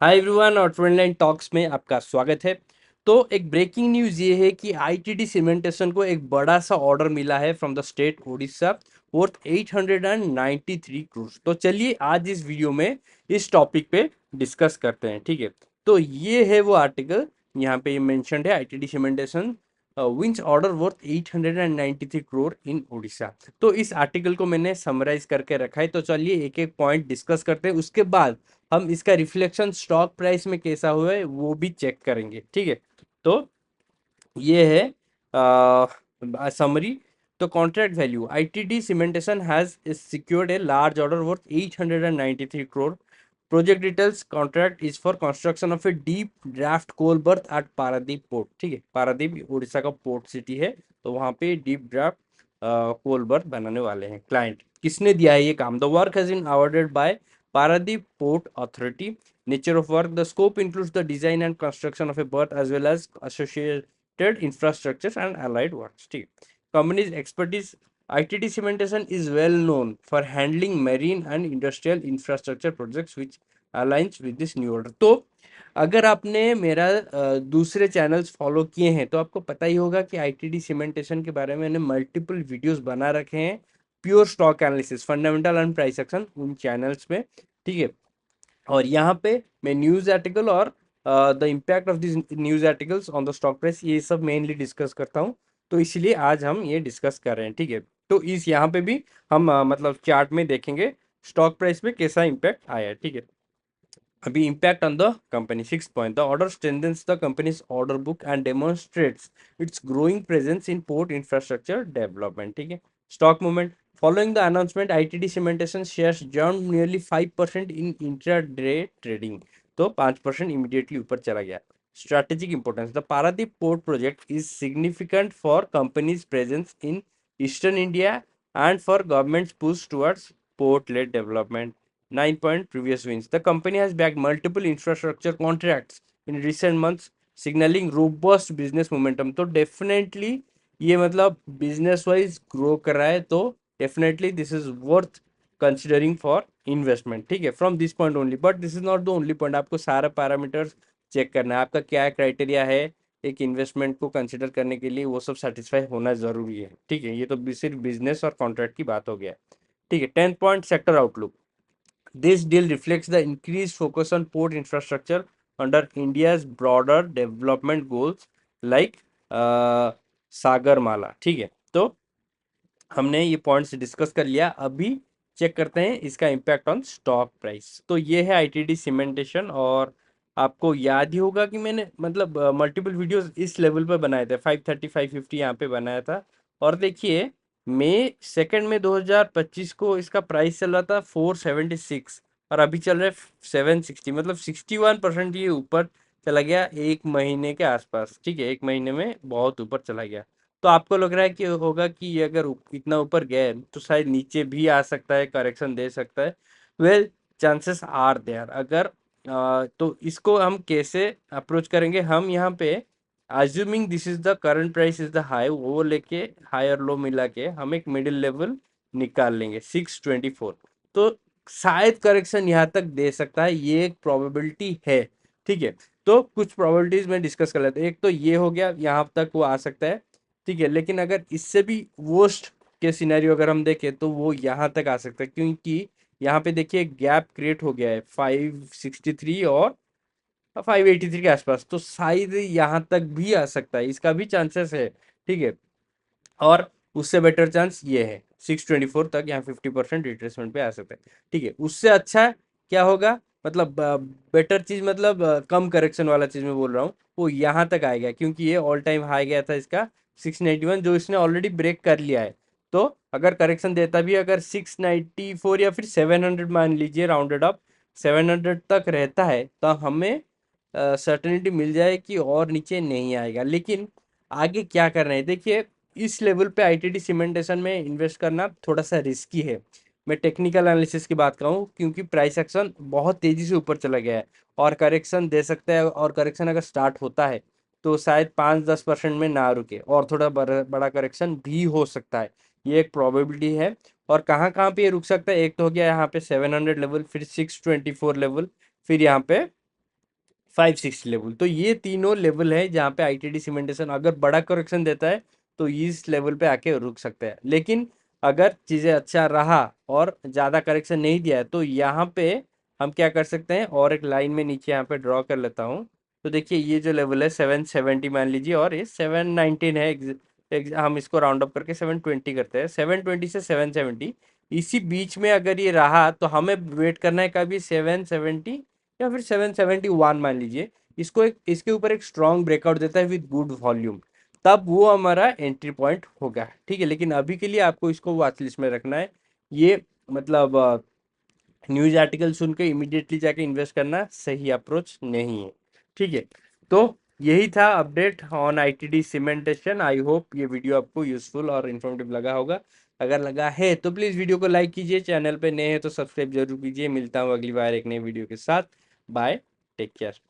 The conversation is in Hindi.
हाय एवरीवन और ट्रेंड लाइन टॉक्स में आपका स्वागत है। तो एक ब्रेकिंग न्यूज़ ये है कि आईटीडी सीमेंटेशन को एक बड़ा सा ऑर्डर मिला है from the state Orissa worth 893 crore. तो चलिए आज इस वीडियो में इस टॉपिक पे डिस्कस करते हैं, ठीक है। तो ये है वो आर्टिकल, यहाँ पे ये मेंशन्ड है ITD cementation wins order worth 893 crore in Orissa. तो इस आर्टिकल को मैंने समराइज करके रखा है, तो चलिए एक एक पॉइंट डिस्कस करते हैं, उसके बाद हम इसका रिफ्लेक्शन स्टॉक प्राइस में कैसा हुआ है वो भी चेक करेंगे, ठीक है। तो ये है समरी। तो contract value, ITD Cementation has secured a large order worth 893 crore. Project details, contract is for construction of a deep draft coal berth at Paradip port, ठीक है। पारादीप उड़ीसा का पोर्ट सिटी है, तो वहाँ पे डीप ड्राफ्ट कोल बर्थ बनाने वाले हैं। क्लाइंट किसने दिया है ये काम? The work has been awarded by Paradip Port Authority. Nature of work, the scope includes the design and construction of a berth as well as associated infrastructures and allied works. ठीक है। Company's expertise, ITD Cementation is well known for handling marine and industrial infrastructure projects which aligns with this new order. तो अगर आपने मेरा दूसरे चैनल्स फॉलो किए हैं तो आपको पता ही होगा कि आईटीडी सीमेंटेशन के बारे में मैंने मल्टीपल वीडियोस बना रखे हैं, pure stock analysis, fundamental and price action, उन चैनल्स में, ठीक है। और यहाँ पे मैं न्यूज़ आर्टिकल और the impact of this news articles on the stock price, ये सब मेनली डिस्कस करता हूँ। तो इसलिए आज हम ये डिस्कस कर रहे हैं, ठीक है। तो इस यहाँ पे भी हम मतलब चार्ट में देखेंगे स्टॉक प्राइस पे कैसा इम्पैक्ट आया है, ठीक है। अभी impact on the company, 6 point, the order strengthens the company's order book and demonstrates its growing presence in port infrastructure development, ठीक है। Stock movement, following the announcement ITD cementation shares jumped nearly 5% in intraday trading, तो 5% immediately ऊपर चला गया। Strategic importance, the Paradip port project is significant for company's presence in eastern India and for government's push towards port led development. 9 point, previous wins. The company has bagged multiple infrastructure contracts in recent months, signaling robust business momentum. तो डेफिनेटली ये मतलब बिजनेस वाइज ग्रो कर रहा है, तो definitely this is worth considering for investment, ठीक है। From this point only, but this is not the only point. आपको सारा पैरामीटर्स चेक करना है, आपका क्या क्राइटेरिया है एक इन्वेस्टमेंट को कंसिडर करने के लिए, वो सब सेटिस्फाई होना जरूरी है, ठीक है। ये तो सिर्फ बिजनेस और कॉन्ट्रैक्ट की बात हो गया, ठीक है। 10 point, sector outlook, this deal reflects the increased focus on port infrastructure under India's broader development goals like Sagarmala, ठीक है। तो हमने ये पॉइंट्स डिस्कस कर लिया, अभी चेक करते हैं इसका इम्पैक्ट ऑन स्टॉक प्राइस। तो ये है आईटीडी सीमेंटेशन, और आपको याद ही होगा कि मैंने मतलब मल्टीपल वीडियोस इस लेवल पर बनाए थे, 530 550 यहाँ पे बनाया था। और देखिए मई 2 में 2025 को इसका प्राइस चल रहा था 476, और अभी चल रहा है 760, मतलब 61% ये ऊपर चला गया एक महीने के आसपास, ठीक है। एक महीने में बहुत ऊपर चला गया। तो आपको लग रहा है कि होगा कि ये अगर इतना ऊपर गया है तो शायद नीचे भी आ सकता है, करेक्शन दे सकता है। Well, chances are there. अगर तो इसको हम कैसे अप्रोच करेंगे? हम यहाँ पे assuming this is the current price is the high, वो लेके हाई और लो मिला के हम एक मिडिल लेवल निकाल लेंगे 624। तो शायद करेक्शन यहाँ तक दे सकता है, ये एक प्रोबेबिलिटी है, ठीक है। तो कुछ प्रोबेबिलिटीज में डिस्कस कर लेते हैं। एक तो ये हो गया, यहाँ तक वो आ सकता है, ठीक है। लेकिन अगर इससे भी वर्स्ट के सिनेरियो अगर हम देखें तो वो यहाँ तक आ सकता है, क्योंकि यहाँ पे देखिए गैप क्रिएट हो गया है 563 और 583 के आसपास, तो शायद यहाँ तक भी आ सकता है, इसका भी चांसेस है, ठीक है। और उससे बेटर चांस ये है 624 तक, यहाँ 50% रिट्रेसमेंट पे आ सकता है, ठीक है। उससे अच्छा क्या होगा, मतलब बेटर चीज, मतलब कम करेक्शन वाला चीज मैं बोल रहा हूँ, वो यहाँ तक आएगा, क्योंकि ये ऑल टाइम हाई गया था इसका 691, जो इसने ऑलरेडी ब्रेक कर लिया है। तो अगर करेक्शन देता भी, अगर 694 या फिर 700 मान लीजिए, राउंडेड अप 700 तक रहता है, तो हमें सर्टेनिटी मिल जाए कि और नीचे नहीं आएगा। लेकिन आगे क्या करना है, देखिए इस लेवल पे आईटीडी सीमेंटेशन में इन्वेस्ट करना थोड़ा सा रिस्की है। मैं टेक्निकल एनालिसिस की बात करूँ, क्योंकि प्राइस एक्शन बहुत तेजी से ऊपर चला गया है और करेक्शन दे सकता है, और करेक्शन अगर स्टार्ट होता है तो शायद 5-10% में ना रुके और थोड़ा बड़ा करेक्शन भी हो सकता है, ये एक प्रोबेबिलिटी है। और कहाँ कहाँ पे ये रुक सकता है, एक तो हो गया यहाँ पे 700 लेवल, फिर 624 लेवल, फिर यहाँ पे 560 लेवल। तो ये तीनों लेवल है जहाँ पे आईटीडी सीमेंटेशन अगर बड़ा करेक्शन देता है तो इस लेवल पे आके रुक सकता है। लेकिन अगर चीज़ें अच्छा रहा और ज़्यादा करेक्शन नहीं दिया है तो यहाँ पे हम क्या कर सकते हैं, और एक लाइन में नीचे यहाँ पे ड्रॉ कर लेता हूँ। तो देखिए ये जो लेवल है 770 मान लीजिए, और ये 719 है। हम इसको राउंड अप करके 720 करते हैं, 720 से 770 इसी बीच में अगर ये रहा तो हमें वेट करना है कभी 770 या फिर 771 मान लीजिए। इसको एक इसके ऊपर एक स्ट्रॉन्ग ब्रेकआउट देता है विद गुड वॉल्यूम, तब वो हमारा एंट्री पॉइंट होगा। ठीक है, लेकिन अभी के लिए आपको इसको वॉच लिस्ट में रखना है। ये मतलब न्यूज आर्टिकल सुन के इमीडिएटली जाके इन्वेस्ट करना सही अप्रोच नहीं है। ठीक है, तो यही था update on ITD cementation. I hope ये वीडियो आपको यूजफुल और इन्फॉर्मेटिव लगा होगा। अगर लगा है तो प्लीज़ वीडियो को लाइक कीजिए, चैनल पे नए हैं तो सब्सक्राइब जरूर कीजिए। मिलता हूँ अगली बार एक नई वीडियो के साथ। Bye, take care.